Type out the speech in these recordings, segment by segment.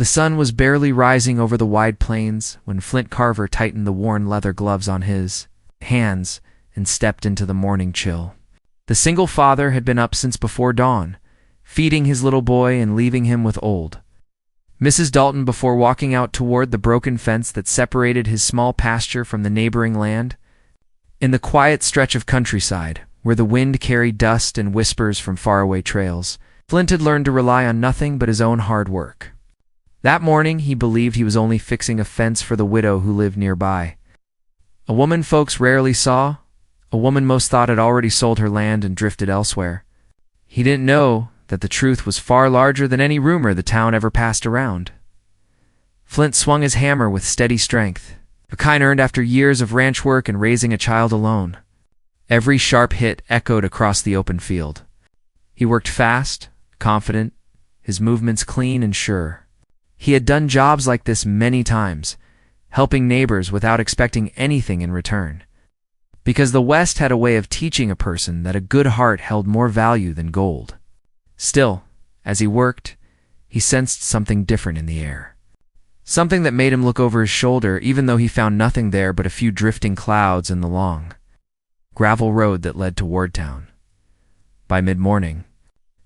The sun was barely rising over the wide plains when Flint Carver tightened the worn leather gloves on his hands and stepped into the morning chill. The single father had been up since before dawn, feeding his little boy and leaving him with old Mrs. Dalton before walking out toward the broken fence that separated his small pasture from the neighboring land. In the quiet stretch of countryside, where the wind carried dust and whispers from faraway trails, Flint had learned to rely on nothing but his own hard work. That morning, he believed he was only fixing a fence for the widow who lived nearby. A woman folks rarely saw, a woman most thought had already sold her land and drifted elsewhere. He didn't know that the truth was far larger than any rumor the town ever passed around. Flint swung his hammer with steady strength, a kind earned after years of ranch work and raising a child alone. Every sharp hit echoed across the open field. He worked fast, confident, his movements clean and sure. He had done jobs like this many times, helping neighbors without expecting anything in return. Because the West had a way of teaching a person that a good heart held more value than gold. Still, as he worked, he sensed something different in the air. Something that made him look over his shoulder even though he found nothing there but a few drifting clouds and the long gravel road that led toward town. By mid-morning,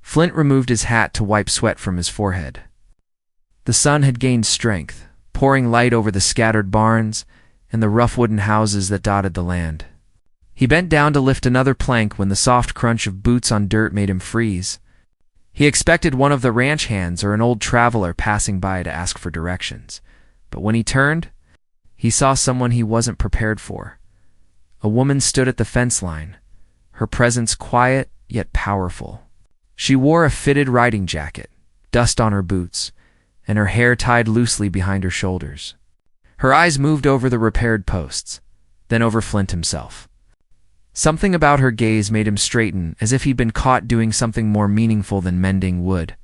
Flint removed his hat to wipe sweat from his forehead. The sun had gained strength, pouring light over the scattered barns and the rough wooden houses that dotted the land. He bent down to lift another plank when the soft crunch of boots on dirt made him freeze. He expected one of the ranch hands or an old traveler passing by to ask for directions, but when he turned, he saw someone he wasn't prepared for. A woman stood at the fence line, her presence quiet yet powerful. She wore a fitted riding jacket, dust on her boots, and her hair tied loosely behind her shoulders. Her eyes moved over the repaired posts, then over Flint himself. Something about her gaze made him straighten, as if he'd been caught doing something more meaningful than mending wood.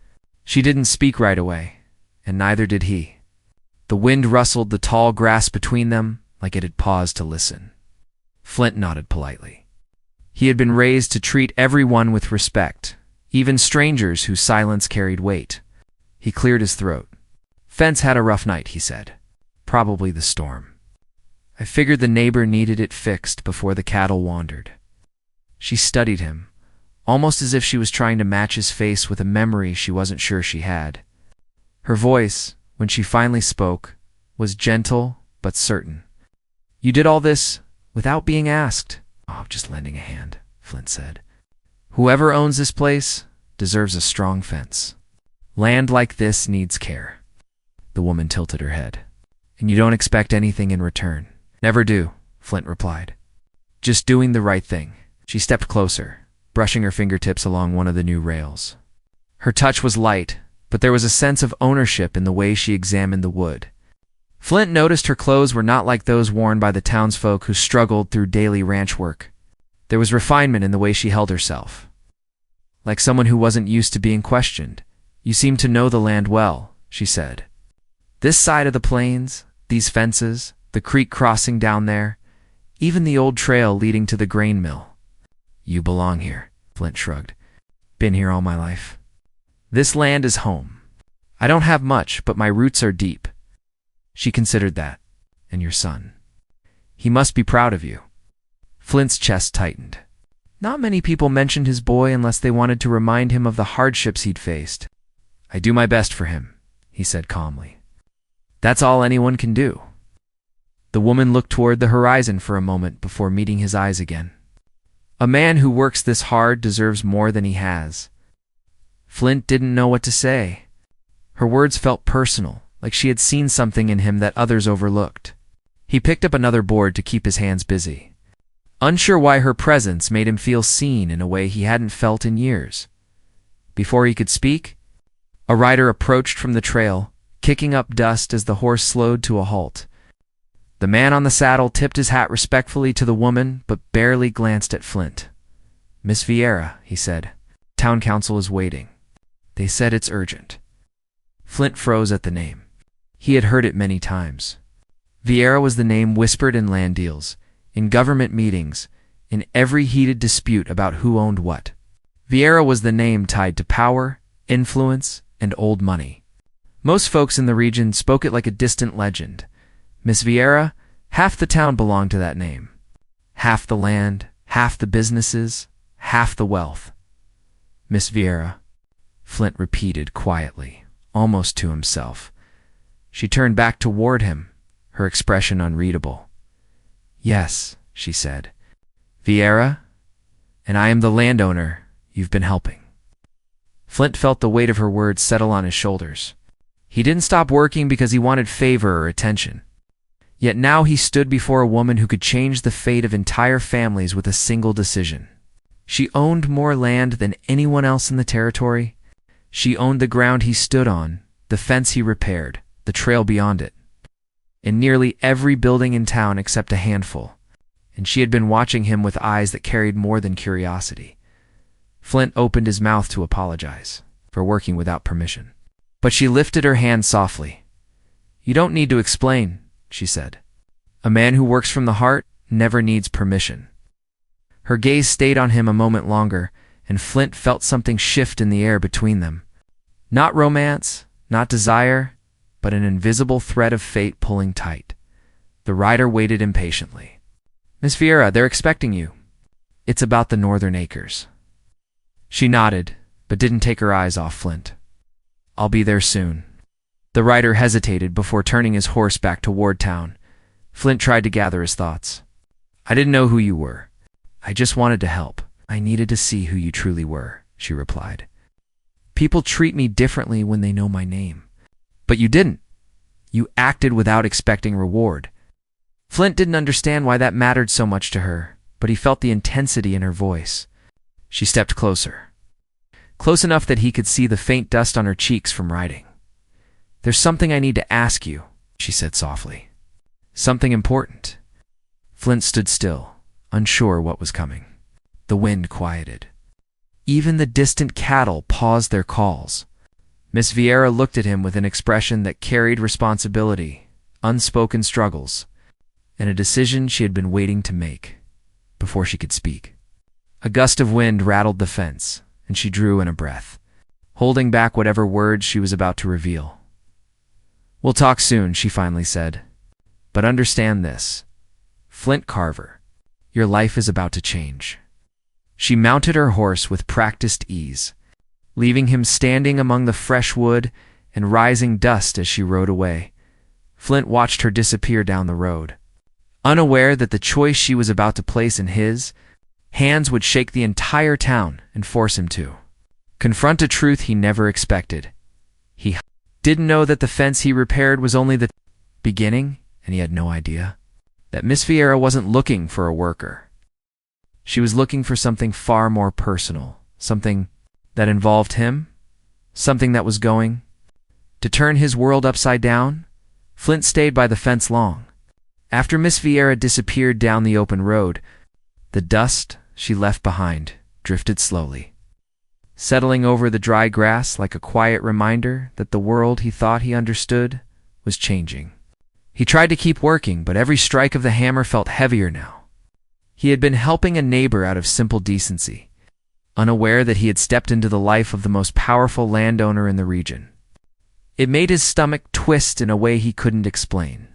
She didn't speak right away, and neither did he. The wind rustled the tall grass between them like it had paused to listen. Flint nodded politely. He had been raised to treat everyone with respect, even strangers whose silence carried weight. He cleared his throat. "Fence had a rough night," he said. "Probably the storm. I figured the neighbor needed it fixed before the cattle wandered." She studied him, almost as if she was trying to match his face with a memory she wasn't sure she had. Her voice, when she finally spoke, was gentle but certain. "You did all this without being asked." "Oh, just lending a hand," Flint said. "Whoever owns this place deserves a strong fence. Land like this needs care." The woman tilted her head. "And you don't expect anything in return?" "Never do," Flint replied. "Just doing the right thing." She stepped closer, brushing her fingertips along one of the new rails. Her touch was light, but there was a sense of ownership in the way she examined the wood. Flint noticed her clothes were not like those worn by the townsfolk who struggled through daily ranch work. There was refinement in the way she held herself. Like someone who wasn't used to being questioned. "You seem to know the land well," she said. "This side of the plains, these fences, the creek crossing down there, even the old trail leading to the grain mill." "You belong here," Flint shrugged. "Been here all my life. This land is home. I don't have much, but my roots are deep." She considered that. "And your son. He must be proud of you." Flint's chest tightened. Not many people mentioned his boy unless they wanted to remind him of the hardships he'd faced. "I do my best for him," he said calmly. "That's all anyone can do." The woman looked toward the horizon for a moment before meeting his eyes again. "A man who works this hard deserves more than he has." Flint didn't know what to say. Her words felt personal, like she had seen something in him that others overlooked. He picked up another board to keep his hands busy, unsure why her presence made him feel seen in a way he hadn't felt in years. Before he could speak, a rider approached from the trail, kicking up dust as the horse slowed to a halt. The man on the saddle tipped his hat respectfully to the woman, but barely glanced at Flint. "Miss Vieira," he said. "Town council is waiting. They said it's urgent." Flint froze at the name. He had heard it many times. Vieira was the name whispered in land deals, in government meetings, in every heated dispute about who owned what. Vieira was the name tied to power, influence, and old money. Most folks in the region spoke it like a distant legend. Miss Vieira, half the town belonged to that name. Half the land, half the businesses, half the wealth. Miss Vieira, Flint repeated quietly, almost to himself. She turned back toward him, her expression unreadable. Yes, she said. Vieira, and I am the landowner you've been helping. Flint felt the weight of her words settle on his shoulders. He didn't stop working because he wanted favor or attention. Yet now he stood before a woman who could change the fate of entire families with a single decision. She owned more land than anyone else in the territory. She owned the ground he stood on, the fence he repaired, the trail beyond it, and nearly every building in town except a handful, and she had been watching him with eyes that carried more than curiosity. Flint opened his mouth to apologize for working without permission, but she lifted her hand softly. You don't need to explain, she said. A man who works from the heart never needs permission. Her gaze stayed on him a moment longer, and Flint felt something shift in the air between them. Not romance, not desire, but an invisible thread of fate pulling tight. The rider waited impatiently. Miss Vieira, they're expecting you. It's about the northern acres. She nodded, but didn't take her eyes off Flint. I'll be there soon. The rider hesitated before turning his horse back toward town. Flint tried to gather his thoughts. I didn't know who you were. I just wanted to help. I needed to see who you truly were, she replied. People treat me differently when they know my name. But you didn't. You acted without expecting reward. Flint didn't understand why that mattered so much to her, but he felt the intensity in her voice. She stepped closer. Close enough that he could see the faint dust on her cheeks from riding. There's something I need to ask you, she said softly. Something important. Flint stood still, unsure what was coming. The wind quieted. Even the distant cattle paused their calls. Miss Vieira looked at him with an expression that carried responsibility, unspoken struggles, and a decision she had been waiting to make before she could speak. A gust of wind rattled the fence, and she drew in a breath, holding back whatever words she was about to reveal. We'll talk soon, she finally said. But understand this. Flint Carver, your life is about to change. She mounted her horse with practiced ease, leaving him standing among the fresh wood and rising dust as she rode away. Flint watched her disappear down the road, unaware that the choice she was about to place in his hands would shake the entire town and force him to confront a truth he never expected. He didn't know that the fence he repaired was only the beginning, and he had no idea that Miss Vieira wasn't looking for a worker. She was looking for something far more personal, something that involved him, something that was going to turn his world upside down. Flint stayed by the fence long. After Miss Vieira disappeared down the open road, the dust she left behind drifted slowly, settling over the dry grass like a quiet reminder that the world he thought he understood was changing. He tried to keep working, but every strike of the hammer felt heavier now. He had been helping a neighbor out of simple decency, unaware that he had stepped into the life of the most powerful landowner in the region. It made his stomach twist in a way he couldn't explain.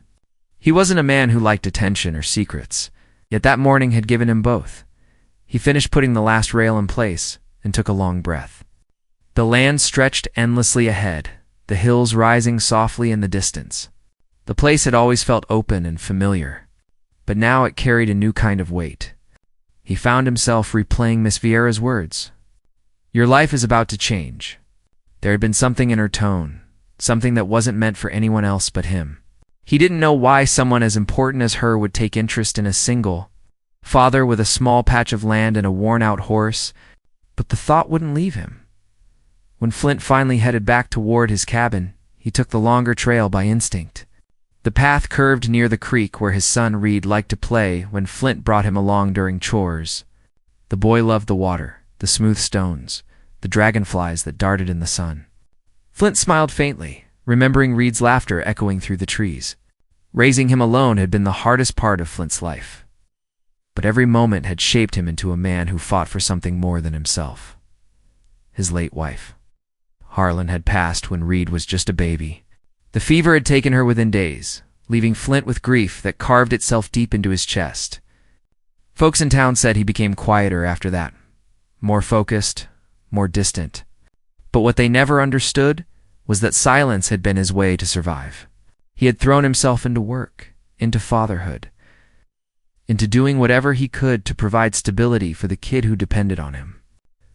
He wasn't a man who liked attention or secrets, yet that morning had given him both. He finished putting the last rail in place and took a long breath. The land stretched endlessly ahead, the hills rising softly in the distance. The place had always felt open and familiar, but now it carried a new kind of weight. He found himself replaying Miss Vieira's words. Your life is about to change. There had been something in her tone, something that wasn't meant for anyone else but him. He didn't know why someone as important as her would take interest in a single father with a small patch of land and a worn-out horse, but the thought wouldn't leave him. When Flint finally headed back toward his cabin, he took the longer trail by instinct. The path curved near the creek where his son Reed liked to play when Flint brought him along during chores. The boy loved the water, the smooth stones, the dragonflies that darted in the sun. Flint smiled faintly, remembering Reed's laughter echoing through the trees. Raising him alone had been the hardest part of Flint's life, but every moment had shaped him into a man who fought for something more than himself. His late wife. Harlan had passed when Reed was just a baby. The fever had taken her within days, leaving Flint with grief that carved itself deep into his chest. Folks in town said he became quieter after that, more focused, more distant. But what they never understood was that silence had been his way to survive. He had thrown himself into work, into fatherhood, into doing whatever he could to provide stability for the kid who depended on him.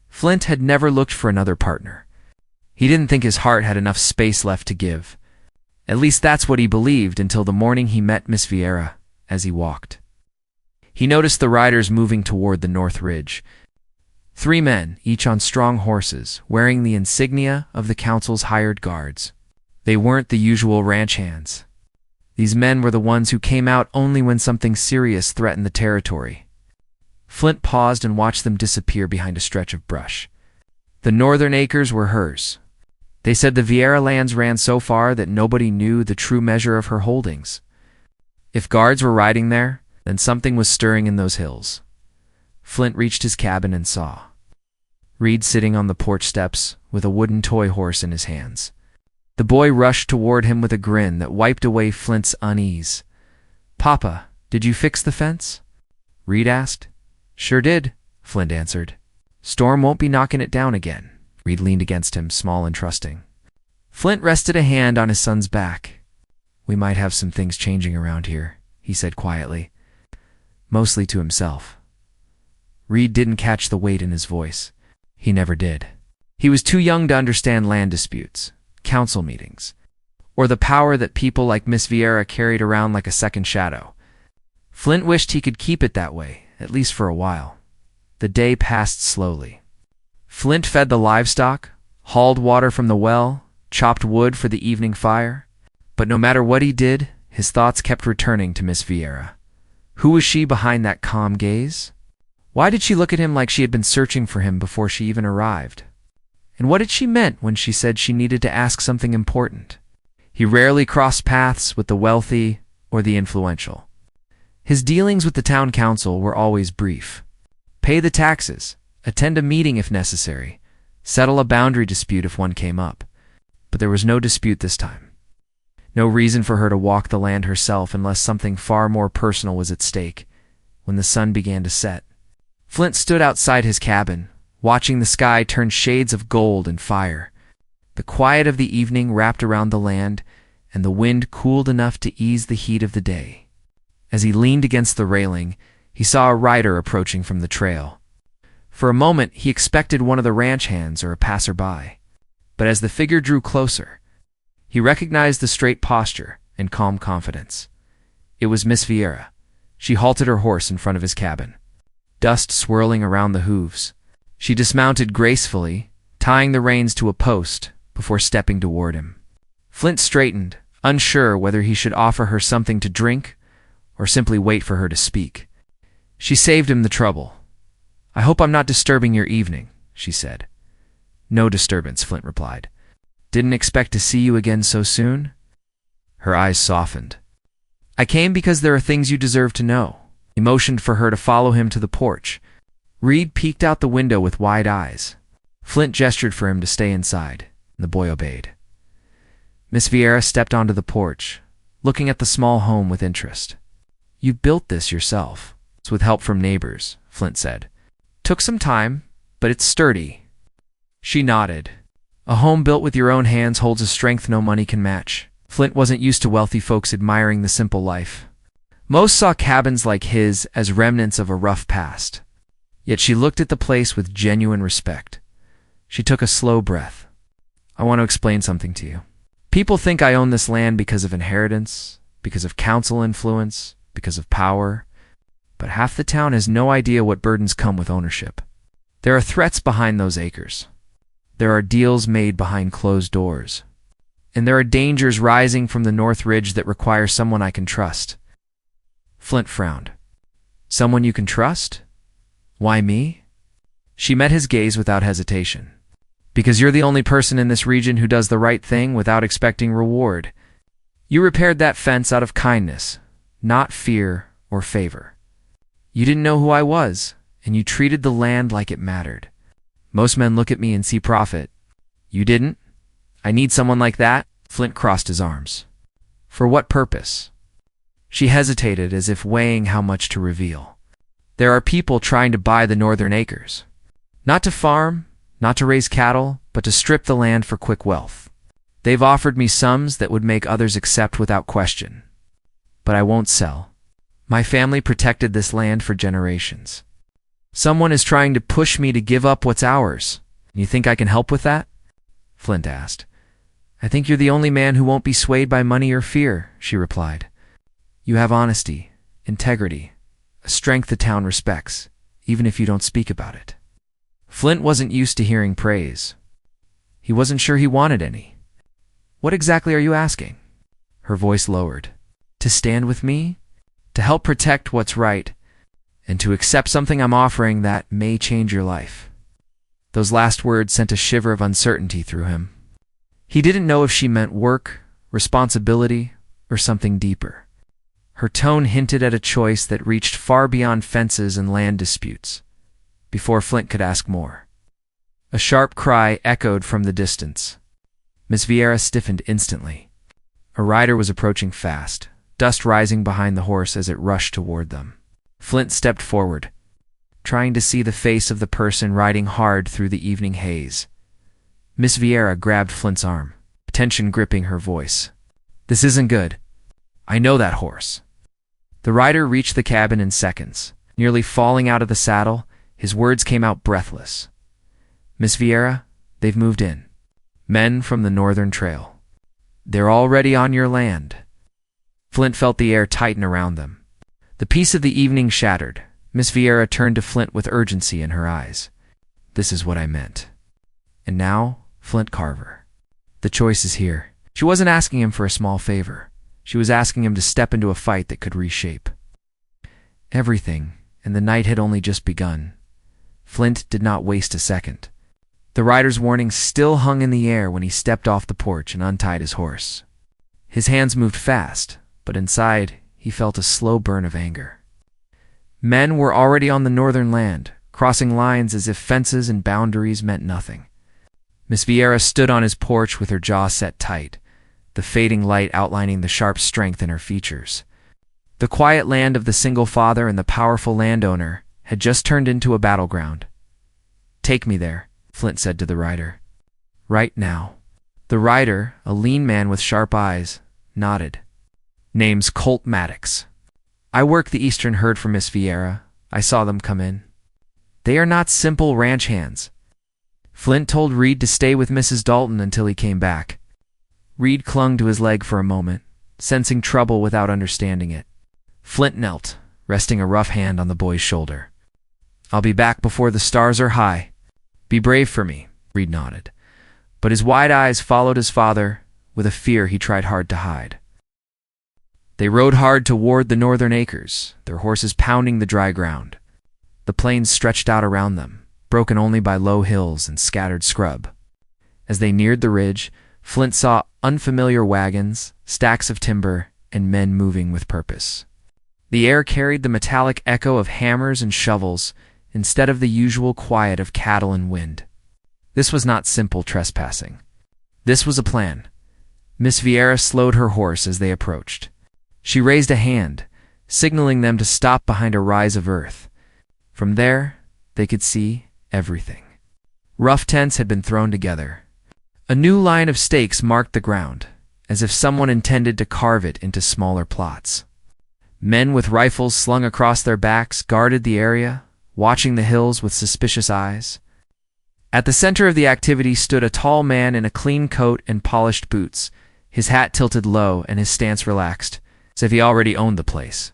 Flint had never looked for another partner. He didn't think his heart had enough space left to give. At least that's what he believed until the morning he met Miss Vieira as he walked. He noticed the riders moving toward the North Ridge. 3 men, each on strong horses, wearing the insignia of the council's hired guards. They weren't the usual ranch hands. These men were the ones who came out only when something serious threatened the territory. Flint paused and watched them disappear behind a stretch of brush. The northern acres were hers. They said the Vieira lands ran so far that nobody knew the true measure of her holdings. If guards were riding there, then something was stirring in those hills. Flint reached his cabin and saw Reed sitting on the porch steps with a wooden toy horse in his hands. The boy rushed toward him with a grin that wiped away Flint's unease. "Papa, did you fix the fence?" Reed asked. "Sure did," Flint answered. "Storm won't be knocking it down again." Reed leaned against him, small and trusting. Flint rested a hand on his son's back. "We might have some things changing around here," he said quietly, mostly to himself. Reed didn't catch the weight in his voice. He never did. He was too young to understand land disputes, council meetings, or the power that people like Miss Vieira carried around like a second shadow. Flint wished he could keep it that way, at least for a while. The day passed slowly. Flint fed the livestock, hauled water from the well, chopped wood for the evening fire. But no matter what he did, his thoughts kept returning to Miss Vieira. Who was she behind that calm gaze? Why did she look at him like she had been searching for him before she even arrived? And what had she meant when she said she needed to ask something important? He rarely crossed paths with the wealthy or the influential. His dealings with the town council were always brief. Pay the taxes, attend a meeting if necessary, settle a boundary dispute if one came up. But there was no dispute this time. No reason for her to walk the land herself unless something far more personal was at stake. When the sun began to set, Flint stood outside his cabin, watching the sky turn shades of gold and fire. The quiet of the evening wrapped around the land, and the wind cooled enough to ease the heat of the day. As he leaned against the railing, he saw a rider approaching from the trail. For a moment, he expected one of the ranch hands or a passerby. But as the figure drew closer, he recognized the straight posture and calm confidence. It was Miss Vieira. She halted her horse in front of his cabin, dust swirling around the hooves. She dismounted gracefully, tying the reins to a post before stepping toward him. Flint straightened, unsure whether he should offer her something to drink or simply wait for her to speak. She saved him the trouble. "I hope I'm not disturbing your evening," she said. "No disturbance," Flint replied. "Didn't expect to see you again so soon?" Her eyes softened. "I came because there are things you deserve to know." He motioned for her to follow him to the porch. Reed peeked out the window with wide eyes. Flint gestured for him to stay inside, and the boy obeyed. Miss Vieira stepped onto the porch, looking at the small home with interest. "You built this yourself." "It's with help from neighbors," Flint said. "Took some time, but it's sturdy." She nodded. "A home built with your own hands holds a strength no money can match." Flint wasn't used to wealthy folks admiring the simple life. Most saw cabins like his as remnants of a rough past. Yet she looked at the place with genuine respect. She took a slow breath. "I want to explain something to you. People think I own this land because of inheritance, because of council influence, because of power. But half the town has no idea what burdens come with ownership. There are threats behind those acres. There are deals made behind closed doors. And there are dangers rising from the North Ridge that require someone I can trust." Flint frowned. "Someone you can trust? Why me?" She met his gaze without hesitation. "Because you're the only person in this region who does the right thing without expecting reward. You repaired that fence out of kindness, not fear or favor. You didn't know who I was, and you treated the land like it mattered. Most men look at me and see profit. You didn't. I need someone like that? Flint crossed his arms. For what purpose? She hesitated, as if weighing how much to reveal. There are people trying to buy the northern acres. Not to farm, not to raise cattle, but to strip the land for quick wealth. They've offered me sums that would make others accept without question. But I won't sell. My family protected this land for generations. Someone is trying to push me to give up what's ours. You think I can help with that? Flint asked. I think you're the only man who won't be swayed by money or fear, she replied. You have honesty, integrity, a strength the town respects, even if you don't speak about it. Flint wasn't used to hearing praise. He wasn't sure he wanted any. What exactly are you asking? Her voice lowered. To stand with me? To help protect what's right, and to accept something I'm offering that may change your life. Those last words sent a shiver of uncertainty through him. He didn't know if she meant work, responsibility, or something deeper. Her tone hinted at a choice that reached far beyond fences and land disputes. Before Flint could ask more, a sharp cry echoed from the distance. Miss Vieira stiffened instantly. A rider was approaching fast, dust rising behind the horse as it rushed toward them. Flint stepped forward, trying to see the face of the person riding hard through the evening haze. Miss Vieira grabbed Flint's arm, tension gripping her voice. This isn't good. I know that horse. The rider reached the cabin in seconds. Nearly falling out of the saddle, his words came out breathless. Miss Vieira, they've moved in. Men from the Northern Trail. They're already on your land. Flint felt the air tighten around them. The peace of the evening shattered. Miss Vieira turned to Flint with urgency in her eyes. This is what I meant. And now, Flint Carver. The choice is here. She wasn't asking him for a small favor. She was asking him to step into a fight that could reshape everything, and the night had only just begun. Flint did not waste a second. The rider's warning still hung in the air when he stepped off the porch and untied his horse. His hands moved fast, but inside he felt a slow burn of anger. Men were already on the northern land, crossing lines as if fences and boundaries meant nothing. Miss Vieira stood on his porch with her jaw set tight, the fading light outlining the sharp strength in her features. The quiet land of the single father and the powerful landowner had just turned into a battleground. Take me there, Flint said to the rider. Right now. The rider, a lean man with sharp eyes, nodded. Name's Colt Maddox. I work the eastern herd for Miss Vieira. I saw them come in. They are not simple ranch hands. Flint told Reed to stay with Mrs. Dalton until he came back. Reed clung to his leg for a moment, sensing trouble without understanding it. Flint knelt, resting a rough hand on the boy's shoulder. I'll be back before the stars are high. Be brave for me, Reed nodded. But his wide eyes followed his father with a fear he tried hard to hide. They rode hard toward the northern acres, their horses pounding the dry ground. The plains stretched out around them, broken only by low hills and scattered scrub. As they neared the ridge, Flint saw unfamiliar wagons, stacks of timber, and men moving with purpose. The air carried the metallic echo of hammers and shovels instead of the usual quiet of cattle and wind. This was not simple trespassing. This was a plan. Miss Vieira slowed her horse as they approached. She raised a hand, signaling them to stop behind a rise of earth. From there, they could see everything. Rough tents had been thrown together. A new line of stakes marked the ground, as if someone intended to carve it into smaller plots. Men with rifles slung across their backs guarded the area, watching the hills with suspicious eyes. At the center of the activity stood a tall man in a clean coat and polished boots, his hat tilted low and his stance relaxed, as if he already owned the place.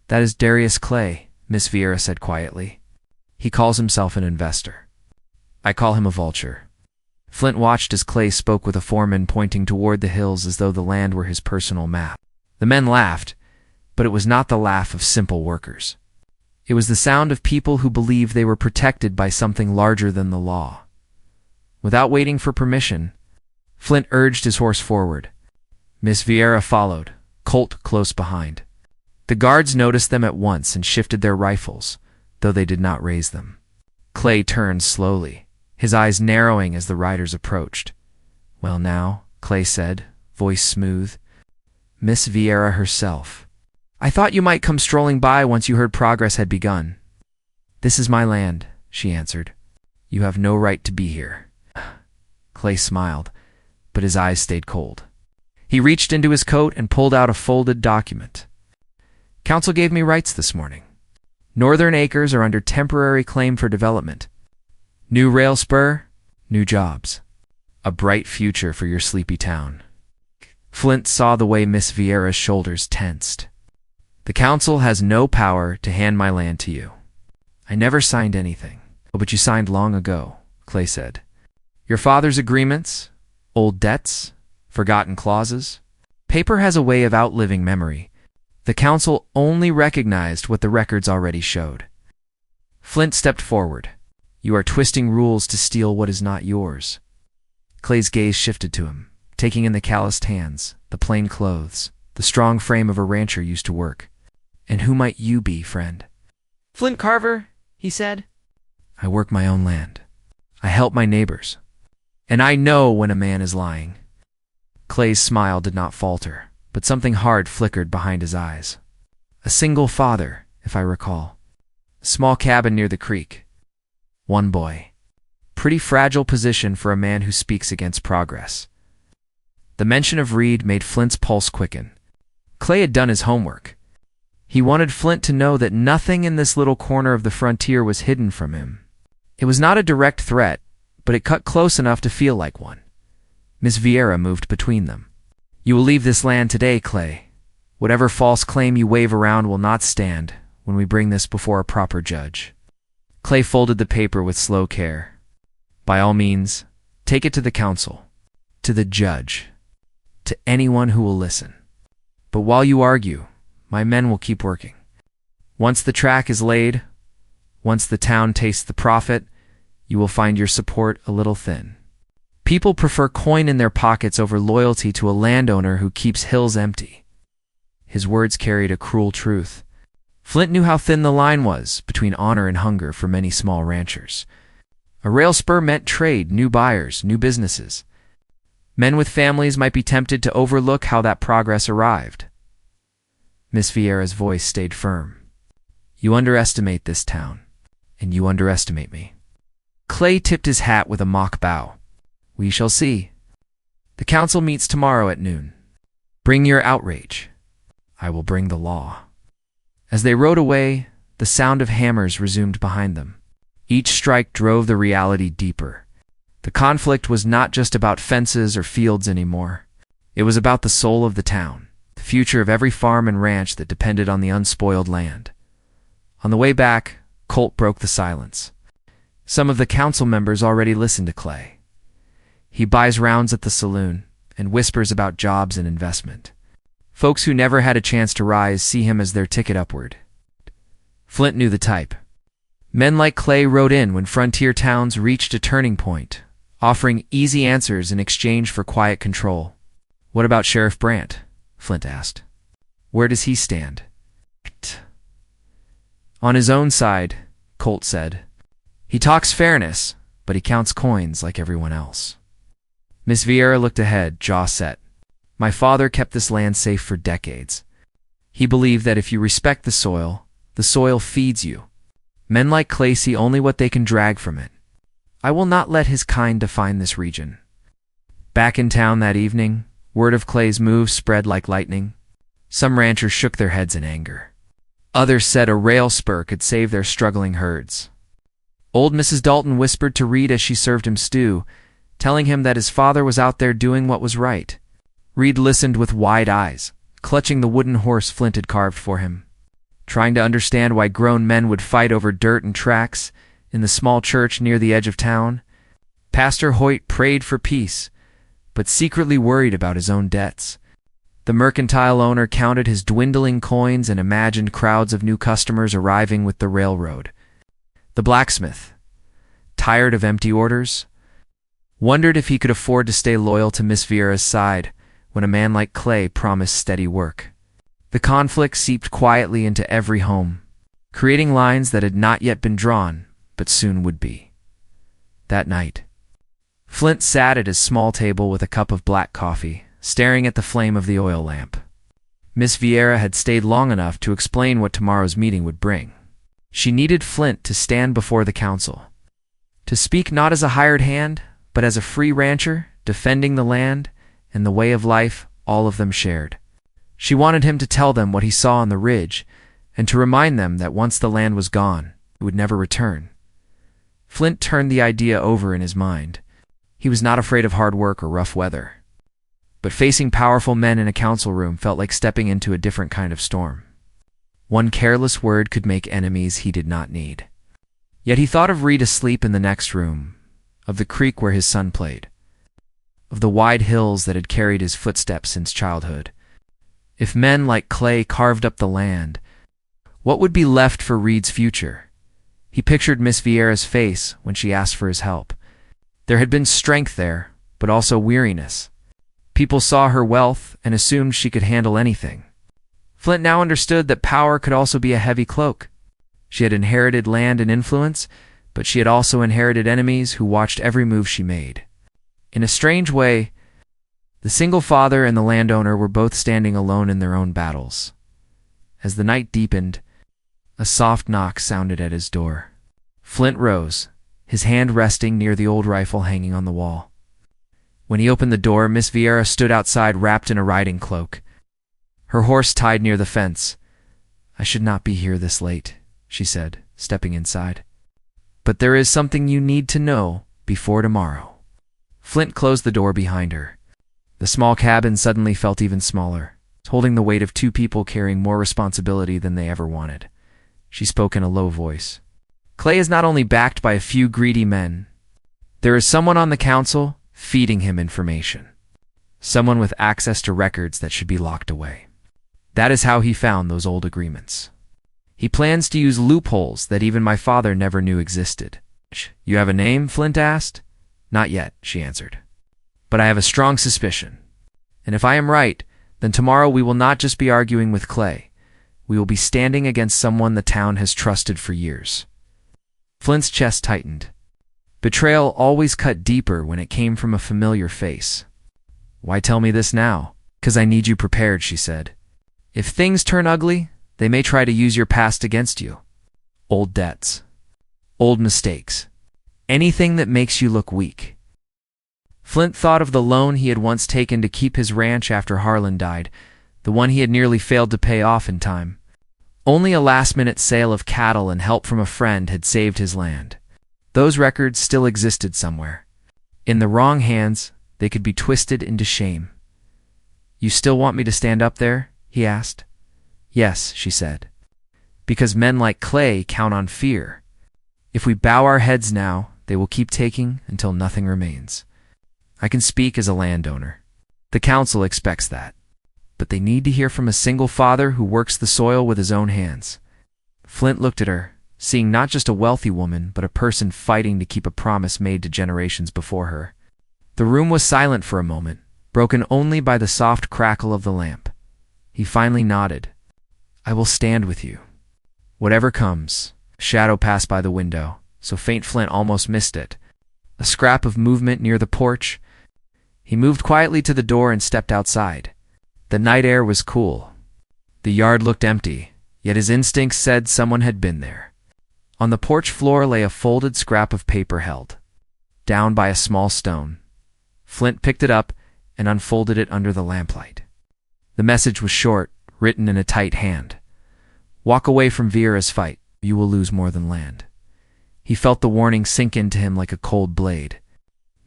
That is Darius Clay, Miss Vieira said quietly. He calls himself an investor. I call him a vulture. Flint watched as Clay spoke with a foreman pointing toward the hills as though the land were his personal map. The men laughed, but it was not the laugh of simple workers. It was the sound of people who believed they were protected by something larger than the law. Without waiting for permission, Flint urged his horse forward. Miss Vieira followed, Colt close behind. The guards noticed them at once and shifted their rifles, though they did not raise them. Clay turned slowly, his eyes narrowing as the riders approached. Well now, Clay said, voice smooth. Miss Vieira herself. I thought you might come strolling by once you heard progress had begun. This is my land, she answered. You have no right to be here. Clay smiled, but his eyes stayed cold. He reached into his coat and pulled out a folded document. Council gave me rights this morning. Northern acres are under temporary claim for development. New rail spur, new jobs. A bright future for your sleepy town. Flint saw the way Miss Vieira's shoulders tensed. The council has no power to hand my land to you. I never signed anything. Oh, but you signed long ago, Clay said. Your father's agreements, old debts, forgotten clauses. Paper has a way of outliving memory. The council only recognized what the records already showed. Flint stepped forward. You are twisting rules to steal what is not yours. Clay's gaze shifted to him, taking in the calloused hands, the plain clothes, the strong frame of a rancher used to work. And who might you be, friend? Flint Carver, he said. I work my own land. I help my neighbors. And I know when a man is lying. Clay's smile did not falter, but something hard flickered behind his eyes. A single father, if I recall. A small cabin near the creek. One boy. Pretty fragile position for a man who speaks against progress. The mention of Reed made Flint's pulse quicken. Clay had done his homework. He wanted Flint to know that nothing in this little corner of the frontier was hidden from him. It was not a direct threat, but it cut close enough to feel like one. Miss Vieira moved between them. You will leave this land today, Clay. Whatever false claim you wave around will not stand when we bring this before a proper judge. Clay folded the paper with slow care. By all means, take it to the council, to the judge, to anyone who will listen. But while you argue, my men will keep working. Once the track is laid, once the town tastes the profit, you will find your support a little thin. People prefer coin in their pockets over loyalty to a landowner who keeps hills empty. His words carried a cruel truth. Flint knew how thin the line was between honor and hunger for many small ranchers. A rail spur meant trade, new buyers, new businesses. Men with families might be tempted to overlook how that progress arrived. Miss Vieira's voice stayed firm. You underestimate this town, and you underestimate me. Clay tipped his hat with a mock bow. We shall see. The council meets tomorrow at noon. Bring your outrage. I will bring the law. As they rode away, the sound of hammers resumed behind them. Each strike drove the reality deeper. The conflict was not just about fences or fields anymore. It was about the soul of the town, the future of every farm and ranch that depended on the unspoiled land. On the way back, Colt broke the silence. Some of the council members already listened to Clay. He buys rounds at the saloon and whispers about jobs and investment. Folks who never had a chance to rise see him as their ticket upward. Flint knew the type. Men like Clay rode in when frontier towns reached a turning point, offering easy answers in exchange for quiet control. What about Sheriff Brandt? Flint asked. Where does he stand? On his own side, Colt said. He talks fairness, but he counts coins like everyone else. Miss Vieira looked ahead, jaw set. My father kept this land safe for decades. He believed that if you respect the soil feeds you. Men like Clay see only what they can drag from it. I will not let his kind define this region. Back in town that evening, word of Clay's move spread like lightning. Some ranchers shook their heads in anger. Others said a rail spur could save their struggling herds. Old Mrs. Dalton whispered to Reed as she served him stew, telling him that his father was out there doing what was right. Reed listened with wide eyes, clutching the wooden horse Flint had carved for him. Trying to understand why grown men would fight over dirt and tracks in the small church near the edge of town, Pastor Hoyt prayed for peace, but secretly worried about his own debts. The mercantile owner counted his dwindling coins and imagined crowds of new customers arriving with the railroad. The blacksmith, tired of empty orders, wondered if he could afford to stay loyal to Miss Vieira's side when a man like Clay promised steady work. The conflict seeped quietly into every home, creating lines that had not yet been drawn, but soon would be. That night, Flint sat at his small table with a cup of black coffee, staring at the flame of the oil lamp. Miss Vieira had stayed long enough to explain what tomorrow's meeting would bring. She needed Flint to stand before the council, to speak not as a hired hand, but as a free rancher, defending the land and the way of life all of them shared. She wanted him to tell them what he saw on the ridge, and to remind them that once the land was gone, it would never return. Flint turned the idea over in his mind. He was not afraid of hard work or rough weather. But facing powerful men in a council room felt like stepping into a different kind of storm. One careless word could make enemies he did not need. Yet he thought of Reed asleep in the next room, of the creek where his son played, of the wide hills that had carried his footsteps since childhood. If men like Clay carved up the land, what would be left for Reed's future? He pictured Miss Vieira's face when she asked for his help. There had been strength there, but also weariness. People saw her wealth and assumed she could handle anything. Flint now understood that power could also be a heavy cloak. She had inherited land and influence, but she had also inherited enemies who watched every move she made. In a strange way, the single father and the landowner were both standing alone in their own battles. As the night deepened, a soft knock sounded at his door. Flint rose, his hand resting near the old rifle hanging on the wall. When he opened the door, Miss Vieira stood outside wrapped in a riding cloak, her horse tied near the fence. "I should not be here this late," she said, stepping inside. "But there is something you need to know before tomorrow." Flint closed the door behind her. The small cabin suddenly felt even smaller, holding the weight of two people carrying more responsibility than they ever wanted. She spoke in a low voice. "Clay is not only backed by a few greedy men. There is someone on the council feeding him information. Someone with access to records that should be locked away. That is how he found those old agreements. He plans to use loopholes that even my father never knew existed." "You have a name?" Flint asked. "Not yet," she answered. "But I have a strong suspicion. And if I am right, then tomorrow we will not just be arguing with Clay. We will be standing against someone the town has trusted for years." Flint's chest tightened. Betrayal always cut deeper when it came from a familiar face. "Why tell me this now?" "'Cause I need you prepared," she said. "If things turn ugly, they may try to use your past against you. Old debts, old mistakes, anything that makes you look weak." Flint thought of the loan he had once taken to keep his ranch after Harlan died, the one he had nearly failed to pay off in time. Only a last-minute sale of cattle and help from a friend had saved his land. Those records still existed somewhere. In the wrong hands, they could be twisted into shame. "You still want me to stand up there?" he asked. "Yes," she said. "Because men like Clay count on fear. If we bow our heads now, they will keep taking until nothing remains. I can speak as a landowner. The council expects that. But they need to hear from a single father who works the soil with his own hands." Flint looked at her, seeing not just a wealthy woman, but a person fighting to keep a promise made to generations before her. The room was silent for a moment, broken only by the soft crackle of the lamp. He finally nodded. "I will stand with you. Whatever comes." A shadow passed by the window, so faint Flint almost missed it. A scrap of movement near the porch. He moved quietly to the door and stepped outside. The night air was cool. The yard looked empty, yet his instincts said someone had been there. On the porch floor lay a folded scrap of paper held down by a small stone. Flint picked it up and unfolded it under the lamplight. The message was short, written in a tight hand. "Walk away from Vieira's fight. You will lose more than land." He felt the warning sink into him like a cold blade.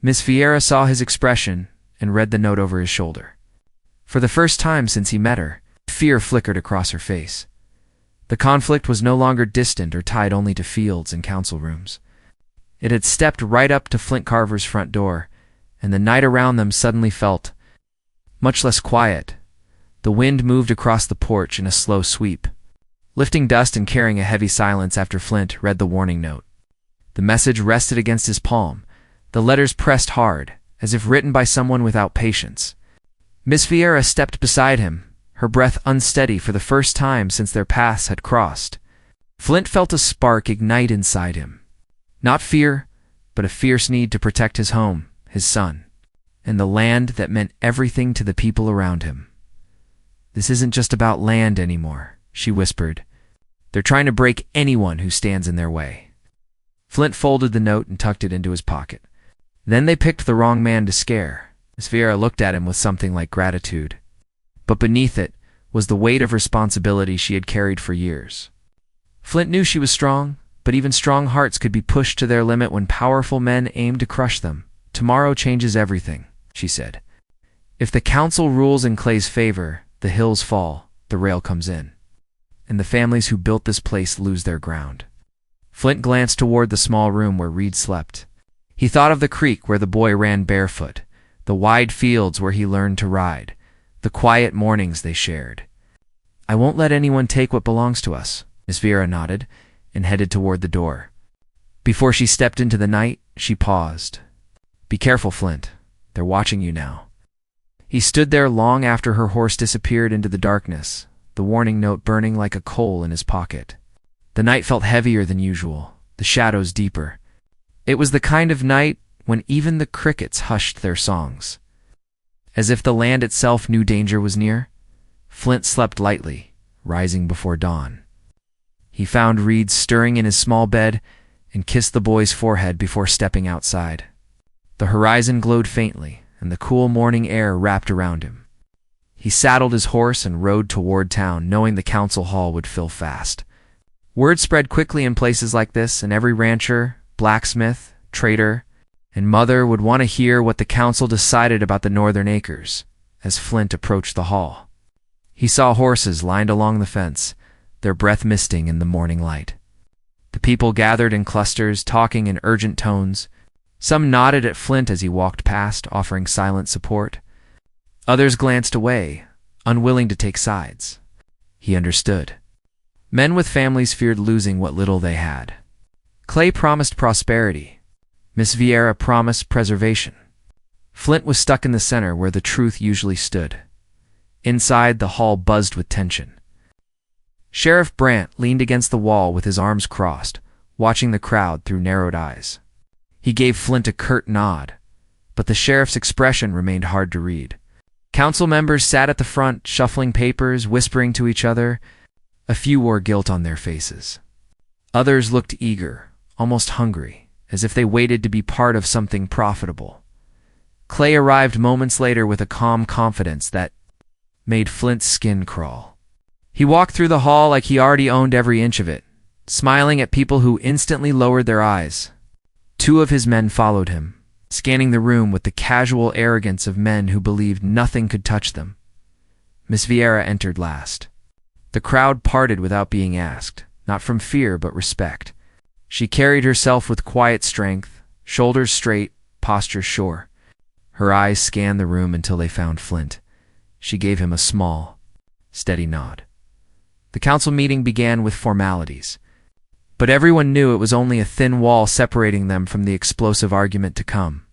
Miss Vieira saw his expression and read the note over his shoulder. For the first time since he met her, fear flickered across her face. The conflict was no longer distant or tied only to fields and council rooms. It had stepped right up to Flint Carver's front door, and the night around them suddenly felt much less quiet. The wind moved across the porch in a slow sweep, lifting dust and carrying a heavy silence after Flint read the warning note. The message rested against his palm, the letters pressed hard, as if written by someone without patience. Miss Vieira stepped beside him, her breath unsteady for the first time since their paths had crossed. Flint felt a spark ignite inside him. Not fear, but a fierce need to protect his home, his son, and the land that meant everything to the people around him. "This isn't just about land anymore," she whispered. "They're trying to break anyone who stands in their way." Flint folded the note and tucked it into his pocket. Then they picked the wrong man to scare. Miss Vieira looked at him with something like gratitude. But beneath it was the weight of responsibility she had carried for years. Flint knew she was strong, but even strong hearts could be pushed to their limit when powerful men aimed to crush them. "Tomorrow changes everything," she said. "If the council rules in Clay's favor, the hills fall, the rail comes in, and the families who built this place lose their ground." Flint glanced toward the small room where Reed slept. He thought of the creek where the boy ran barefoot, the wide fields where he learned to ride, the quiet mornings they shared. "I won't let anyone take what belongs to us," Miss Vieira nodded and headed toward the door. Before she stepped into the night, she paused. "Be careful, Flint. They're watching you now." He stood there long after her horse disappeared into the darkness, the warning note burning like a coal in his pocket. The night felt heavier than usual, the shadows deeper. It was the kind of night when even the crickets hushed their songs. As if the land itself knew danger was near, Flint slept lightly, rising before dawn. He found Reed stirring in his small bed and kissed the boy's forehead before stepping outside. The horizon glowed faintly, and the cool morning air wrapped around him. He saddled his horse and rode toward town, knowing the council hall would fill fast. Word spread quickly in places like this, and every rancher, blacksmith, trader, and mother would want to hear what the council decided about the northern acres. As Flint approached the hall, he saw horses lined along the fence, their breath misting in the morning light. The people gathered in clusters, talking in urgent tones. Some nodded at Flint as he walked past, offering silent support. Others glanced away, unwilling to take sides. He understood. Men with families feared losing what little they had. Clay promised prosperity. Miss Vieira promised preservation. Flint was stuck in the center where the truth usually stood. Inside, the hall buzzed with tension. Sheriff Brandt leaned against the wall with his arms crossed, watching the crowd through narrowed eyes. He gave Flint a curt nod, but the sheriff's expression remained hard to read. Council members sat at the front, shuffling papers, whispering to each other. A few wore guilt on their faces. Others looked eager, almost hungry, as if they waited to be part of something profitable. Clay arrived moments later with a calm confidence that made Flint's skin crawl. He walked through the hall like he already owned every inch of it, smiling at people who instantly lowered their eyes. 2 of his men followed him, scanning the room with the casual arrogance of men who believed nothing could touch them. Miss Vieira entered last. The crowd parted without being asked, not from fear but respect. She carried herself with quiet strength, shoulders straight, posture sure. Her eyes scanned the room until they found Flint. She gave him a small, steady nod. The council meeting began with formalities, but everyone knew it was only a thin wall separating them from the explosive argument to come.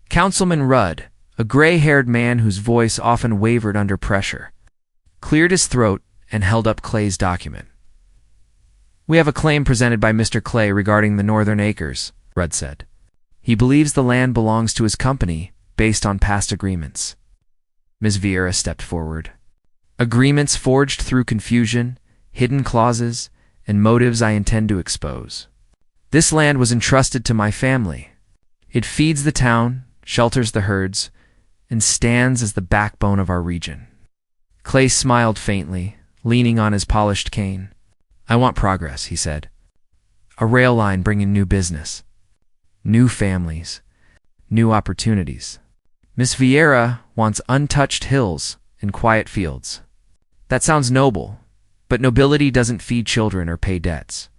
Councilman Rudd, a gray-haired man whose voice often wavered under pressure, cleared his throat and held up Clay's document. "We have a claim presented by Mr. Clay regarding the northern acres," Rudd said. "He believes the land belongs to his company based on past agreements." Ms. Vieira stepped forward. "Agreements forged through confusion, hidden clauses, and motives I intend to expose. This land was entrusted to my family. It feeds the town, shelters the herds, and stands as the backbone of our region." Clay smiled faintly, leaning on his polished cane. "I want progress," he said. "A rail line bringing new business, new families, new opportunities. Miss Vieira wants untouched hills and quiet fields. That sounds noble, but nobility doesn't feed children or pay debts."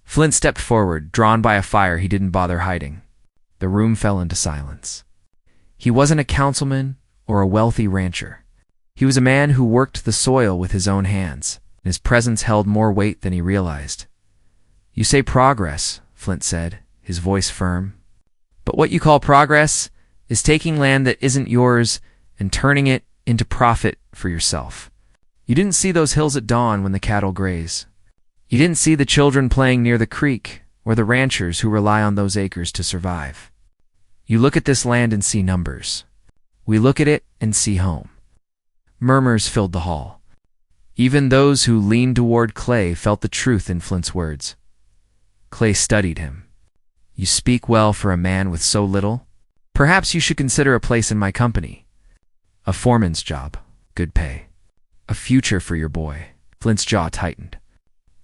Flint stepped forward, drawn by a fire he didn't bother hiding. The room fell into silence. He wasn't a councilman or a wealthy rancher. He was a man who worked the soil with his own hands, and his presence held more weight than he realized. "You say progress," Flint said, his voice firm. "But what you call progress is taking land that isn't yours and turning it into profit for yourself. You didn't see those hills at dawn when the cattle graze. You didn't see the children playing near the creek or the ranchers who rely on those acres to survive. You look at this land and see numbers. We look at it and see home. Murmurs filled the hall. Even those who leaned toward Clay felt the truth in Flint's words. Clay studied him. You speak well for a man with so little. Perhaps you should consider a place in my company. A foreman's job, good pay. A future for your boy. Flint's jaw tightened.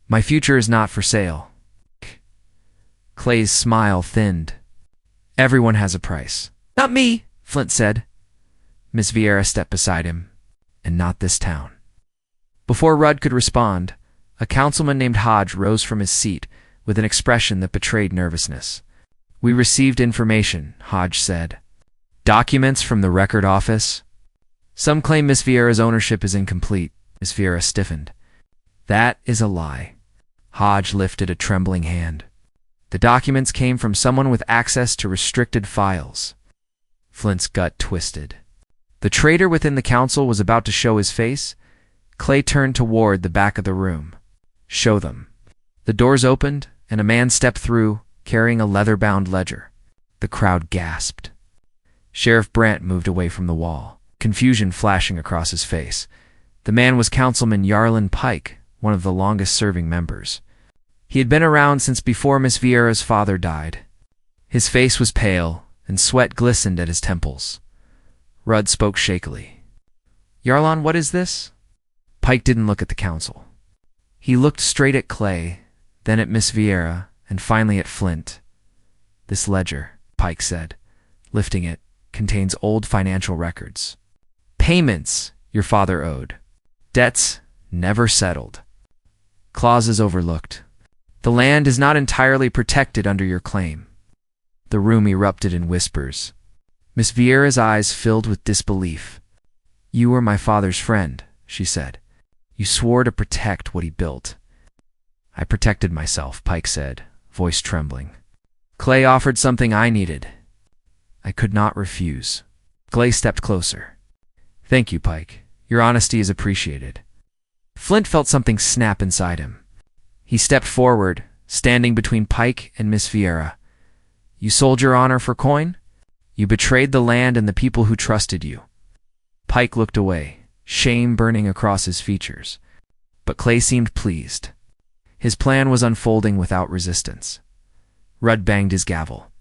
My future is not for sale. Clay's smile thinned. Everyone has a price. Not me, Flint said. Miss Vieira stepped beside him. And not this town. Before Rudd could respond, a councilman named Hodge rose from his seat with an expression that betrayed nervousness. We received information, Hodge said. Documents from the record office. Some claim Miss Vieira's ownership is incomplete. Miss Vieira stiffened. That is a lie. Hodge lifted a trembling hand. The documents came from someone with access to restricted files. Flint's gut twisted. The traitor within the council was about to show his face. Clay turned toward the back of the room. Show them. The doors opened, and a man stepped through, carrying a leather-bound ledger. The crowd gasped. Sheriff Brandt moved away from the wall, confusion flashing across his face. The man was Councilman Yarlin Pike, one of the longest-serving members. He had been around since before Miss Vieira's father died. His face was pale, and sweat glistened at his temples. Rudd spoke shakily. Yarlin, what is this? Pike didn't look at the council. He looked straight at Clay, then at Miss Vieira, and finally at Flint. This ledger, Pike said, lifting it, contains old financial records. Payments your father owed. Debts never settled. Clauses overlooked. The land is not entirely protected under your claim. The room erupted in whispers. Miss Vieira's eyes filled with disbelief. You were my father's friend, she said. You swore to protect what he built. I protected myself, Pike said, voice trembling. Clay offered something I needed. I could not refuse. Clay stepped closer. Thank you, Pike. Your honesty is appreciated. Flint felt something snap inside him. He stepped forward, standing between Pike and Miss Vieira. You sold your honor for coin? You betrayed the land and the people who trusted you. Pike looked away, shame burning across his features. But Clay seemed pleased. His plan was unfolding without resistance. Rudd banged his gavel.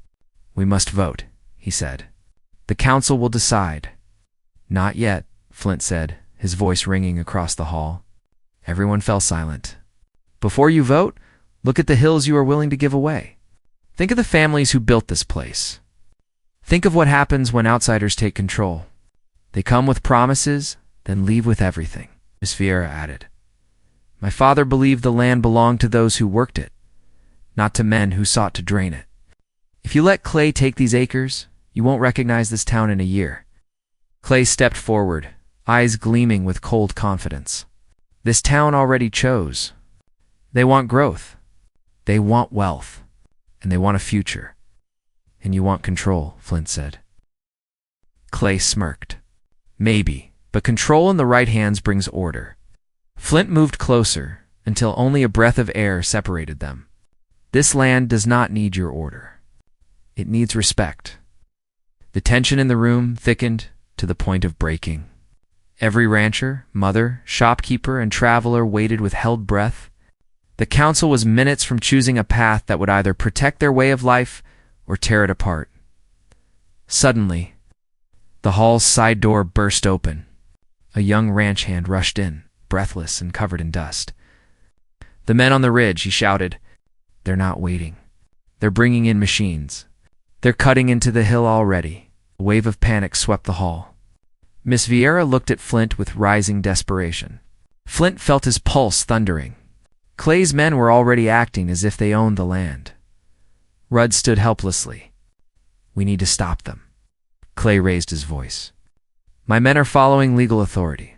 We must vote, he said. The council will decide. Not yet, Flint said, his voice ringing across the hall. Everyone fell silent. Before you vote, look at the hills you are willing to give away. Think of the families who built this place. Think of what happens when outsiders take control. They come with promises, then leave with everything, Miss Vieira added. My father believed the land belonged to those who worked it, not to men who sought to drain it. If you let Clay take these acres, you won't recognize this town in a year. Clay stepped forward, eyes gleaming with cold confidence. This town already chose. They want growth. They want wealth. And they want a future. And you want control, Flint said. Clay smirked. Maybe, but control in the right hands brings order. Flint moved closer until only a breath of air separated them. This land does not need your order. It needs respect. The tension in the room thickened to the point of breaking. Every rancher, mother, shopkeeper, and traveler waited with held breath. The council was minutes from choosing a path that would either protect their way of life or tear it apart. Suddenly, the hall's side door burst open. A young ranch hand rushed in, breathless and covered in dust. The men on the ridge, he shouted. They're not waiting. They're bringing in machines. They're cutting into the hill already. A wave of panic swept the hall. Miss Vieira looked at Flint with rising desperation. Flint felt his pulse thundering. Clay's men were already acting as if they owned the land. Rudd stood helplessly. We need to stop them. Clay raised his voice. My men are following legal authority.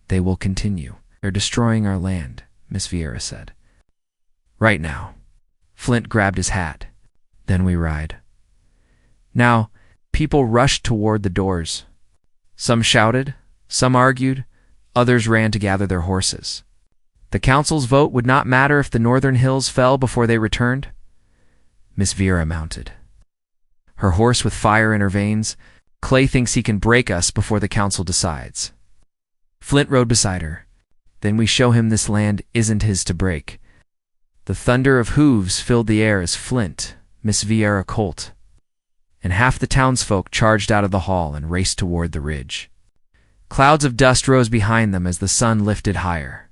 They will continue. They're destroying our land, Miss Vieira said. Right now. Flint grabbed his hat. Then we ride. Now, people rushed toward the doors. Some shouted, some argued, others ran to gather their horses. The council's vote would not matter if the northern hills fell before they returned. Miss Vieira mounted. her horse with fire in her veins. Clay thinks he can break us before the council decides. Flint rode beside her. Then we show him this land isn't his to break. The thunder of hooves filled the air as Flint, Miss Vieira colt, and half the townsfolk charged out of the hall and raced toward the ridge. Clouds of dust rose behind them as the sun lifted higher,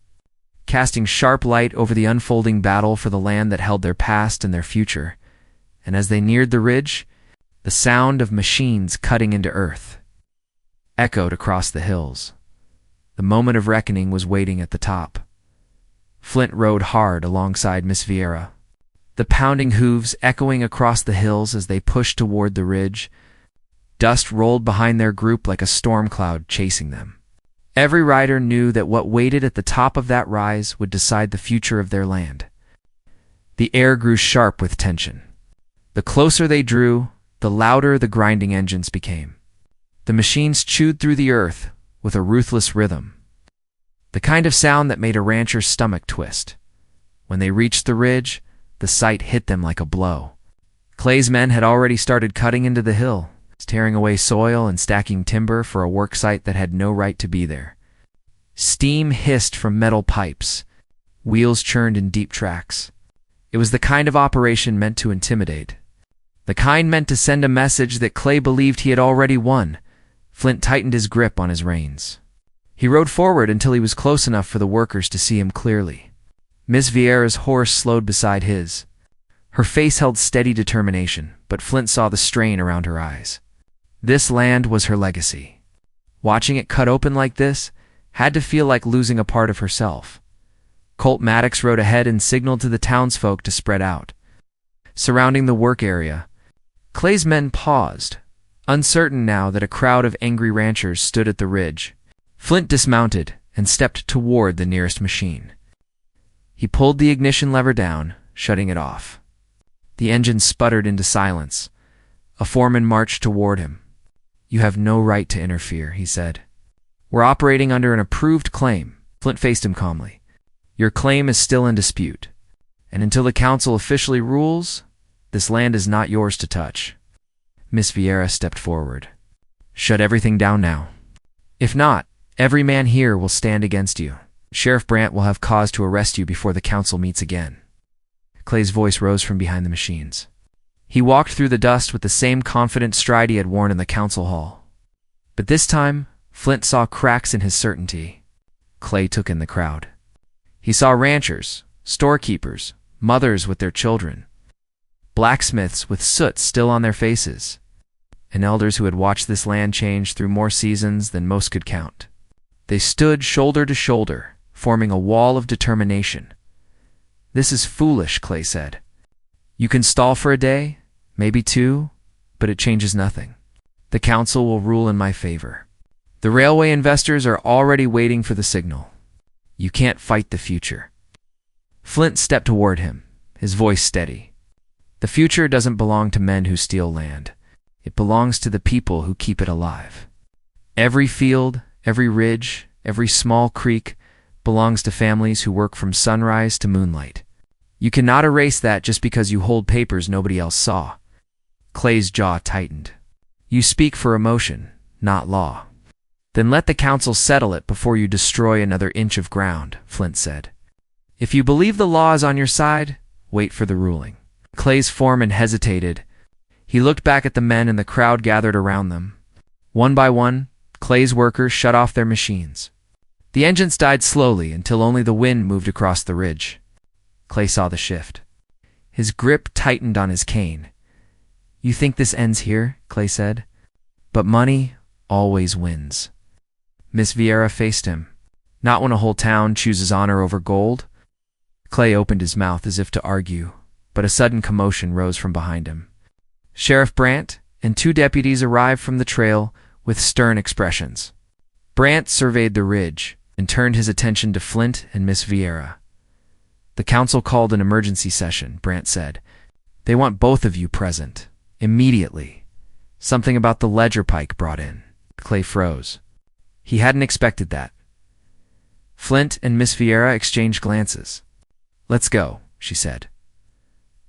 casting sharp light over the unfolding battle for the land that held their past and their future. And as they neared the ridge, the sound of machines cutting into earth echoed across the hills. The moment of reckoning was waiting at the top. Flint rode hard alongside Miss Vieira, the pounding hooves echoing across the hills as they pushed toward the ridge. Dust rolled behind their group like a storm cloud chasing them. Every rider knew that what waited at the top of that rise would decide the future of their land. The air grew sharp with tension. The closer they drew, the louder the grinding engines became. The machines chewed through the earth with a ruthless rhythm, the kind of sound that made a rancher's stomach twist. When they reached the ridge, the sight hit them like a blow. Clay's men had already started cutting into the hill, tearing away soil and stacking timber for a work site that had no right to be there. Steam hissed from metal pipes. Wheels churned in deep tracks. It was the kind of operation meant to intimidate, the kind meant to send a message that Clay believed he had already won. Flint tightened his grip on his reins. He rode forward until he was close enough for the workers to see him clearly. Miss Vieira's horse slowed beside his. Her face held steady determination, but Flint saw the strain around her eyes. This land was her legacy. Watching it cut open like this had to feel like losing a part of herself. Colt Maddox rode ahead and signaled to the townsfolk to spread out. Surrounding the work area, Clay's men paused, uncertain now that a crowd of angry ranchers stood at the ridge. Flint dismounted and stepped toward the nearest machine. He pulled the ignition lever down, shutting it off. The engine sputtered into silence. A foreman marched toward him. "You have no right to interfere," he said. "We're operating under an approved claim." Flint faced him calmly. "Your claim is still in dispute, and until the council officially rules, this land is not yours to touch." Miss Vieira stepped forward. "Shut everything down now. If not, every man here will stand against you. Sheriff Brandt will have cause to arrest you before the council meets again." Clay's voice rose from behind the machines. He walked through the dust with the same confident stride he had worn in the council hall. But this time, Flint saw cracks in his certainty. Clay took in the crowd. He saw ranchers, storekeepers, mothers with their children, blacksmiths with soot still on their faces, and elders who had watched this land change through more seasons than most could count. They stood shoulder to shoulder, forming a wall of determination. "This is foolish," Clay said. "You can stall for a day, maybe two, but it changes nothing. The council will rule in my favor. The railway investors are already waiting for the signal. You can't fight the future." Flint stepped toward him, his voice steady. "The future doesn't belong to men who steal land. It belongs to the people who keep it alive. Every field, every ridge, every small creek belongs to families who work from sunrise to moonlight. You cannot erase that just because you hold papers nobody else saw." Clay's jaw tightened. "You speak for emotion, not law." "Then let the council settle it before you destroy another inch of ground," Flint said. "If you believe the law is on your side, wait for the ruling." Clay's foreman hesitated. He looked back at the men and the crowd gathered around them. One by one, Clay's workers shut off their machines. The engines died slowly until only the wind moved across the ridge. Clay saw the shift. His grip tightened on his cane. "You think this ends here?" Clay said. "But money always wins." Miss Vieira faced him. "Not when a whole town chooses honor over gold." Clay opened his mouth as if to argue, but a sudden commotion rose from behind him. Sheriff Brandt and two deputies arrived from the trail with stern expressions. Brandt surveyed the ridge and turned his attention to Flint and Miss Vieira. "The council called an emergency session," Brandt said. "They want both of you present, immediately." Something about the ledger Pike brought in. Clay froze. He hadn't expected that. Flint and Miss Vieira exchanged glances. "Let's go," she said.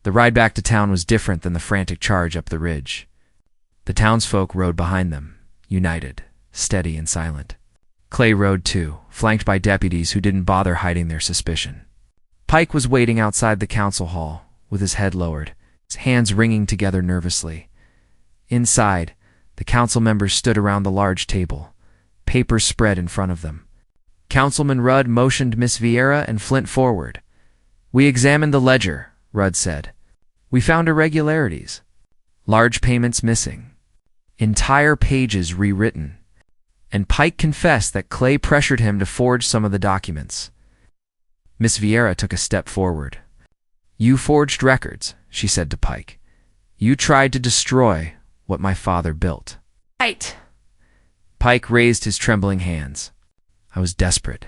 The ride back to town was different than the frantic charge up the ridge. The townsfolk rode behind them, united, steady and silent. Clay rode too, flanked by deputies who didn't bother hiding their suspicion. Pike was waiting outside the council hall, with his head lowered, his hands wringing together nervously. Inside, the council members stood around the large table, papers spread in front of them. Councilman Rudd motioned Miss Vieira and Flint forward. "We examined the ledger," Rudd said. "We found irregularities. Large payments missing. Entire pages rewritten." And Pike confessed that Clay pressured him to forge some of the documents. Miss Vieira took a step forward. "You forged records," she said to Pike. "You tried to destroy what my father built." Right. Pike raised his trembling hands. "I was desperate.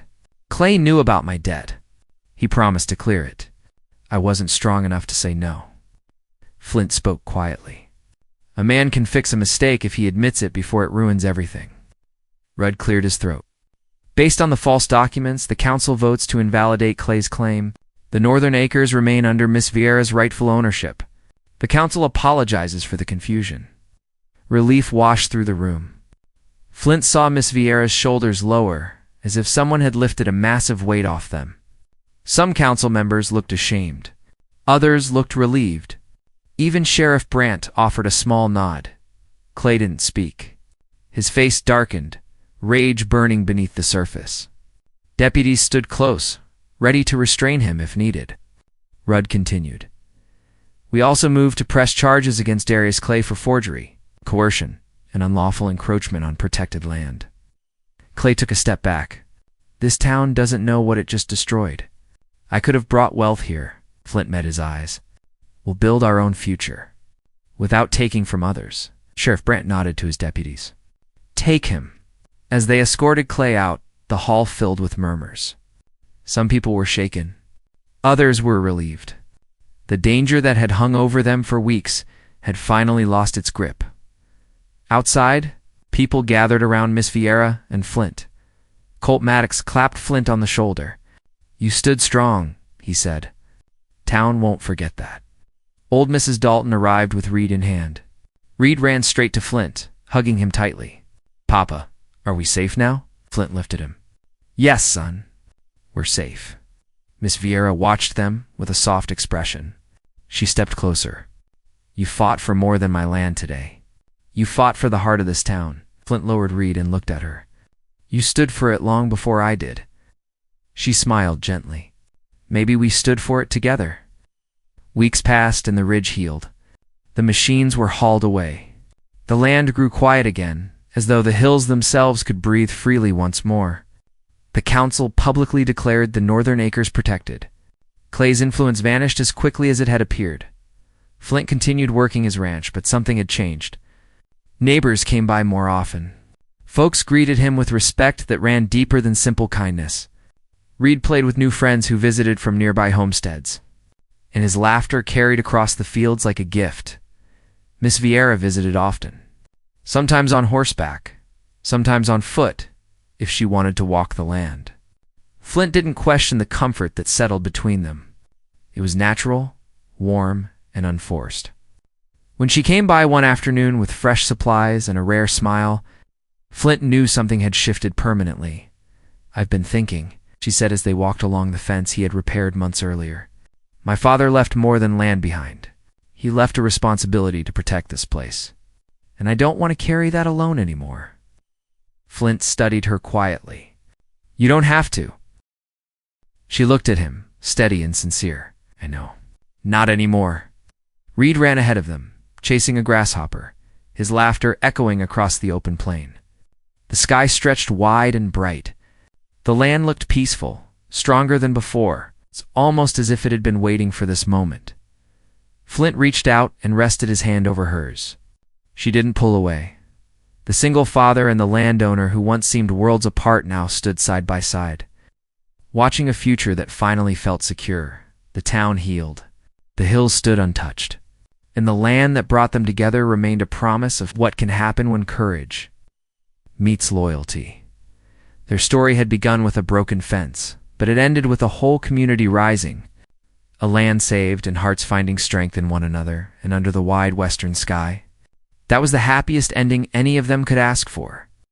Clay knew about my debt. He promised to clear it. I wasn't strong enough to say no." Flint spoke quietly. "A man can fix a mistake if he admits it before it ruins everything." Rudd cleared his throat. "Based on the false documents, the council votes to invalidate Clay's claim. The northern acres remain under Miss Vieira's rightful ownership. The council apologizes for the confusion." Relief washed through the room. Flint saw Miss Vieira's shoulders lower, as if someone had lifted a massive weight off them. Some council members looked ashamed. Others looked relieved. Even Sheriff Brandt offered a small nod. Clay didn't speak. His face darkened, rage burning beneath the surface. Deputies stood close, ready to restrain him if needed. Rudd continued. "We also moved to press charges against Darius Clay for forgery, coercion, and unlawful encroachment on protected land." Clay took a step back. "This town doesn't know what it just destroyed. I could have brought wealth here." Flint met his eyes. "We'll build our own future, without taking from others." Sheriff Brandt nodded to his deputies. "Take him." As they escorted Clay out, the hall filled with murmurs. Some people were shaken. Others were relieved. The danger that had hung over them for weeks had finally lost its grip. Outside, people gathered around Miss Vieira and Flint. Colt Maddox clapped Flint on the shoulder. "You stood strong," he said. "Town won't forget that." Old Mrs. Dalton arrived with Reed in hand. Reed ran straight to Flint, hugging him tightly. "Papa, are we safe now?" Flint lifted him. "Yes, son, we're safe." Miss Vieira watched them with a soft expression. She stepped closer. "You fought for more than my land today. You fought for the heart of this town." Flint lowered Reed and looked at her. "You stood for it long before I did." She smiled gently. "Maybe we stood for it together." Weeks passed and the ridge healed. The machines were hauled away. The land grew quiet again, as though the hills themselves could breathe freely once more. The council publicly declared the northern acres protected. Clay's influence vanished as quickly as it had appeared. Flint continued working his ranch, but something had changed. Neighbors came by more often. Folks greeted him with respect that ran deeper than simple kindness. Reed played with new friends who visited from nearby homesteads, and his laughter carried across the fields like a gift. Miss Vieira visited often, sometimes on horseback, sometimes on foot, if she wanted to walk the land. Flint didn't question the comfort that settled between them. It was natural, warm, and unforced. When she came by one afternoon with fresh supplies and a rare smile, Flint knew something had shifted permanently. "I've been thinking," she said as they walked along the fence he had repaired months earlier. "My father left more than land behind. He left a responsibility to protect this place. And I don't want to carry that alone anymore." Flint studied her quietly. "You don't have to." She looked at him, steady and sincere. "I know. Not anymore." Reed ran ahead of them, chasing a grasshopper, his laughter echoing across the open plain. The sky stretched wide and bright. The land looked peaceful, stronger than before. It's almost as if it had been waiting for this moment. Flint reached out and rested his hand over hers. She didn't pull away. The single father and the landowner who once seemed worlds apart now stood side by side, watching a future that finally felt secure. The town healed. The hills stood untouched. And the land that brought them together remained a promise of what can happen when courage meets loyalty. Their story had begun with a broken fence, but it ended with a whole community rising, a land saved and hearts finding strength in one another and under the wide western sky. That was the happiest ending any of them could ask for.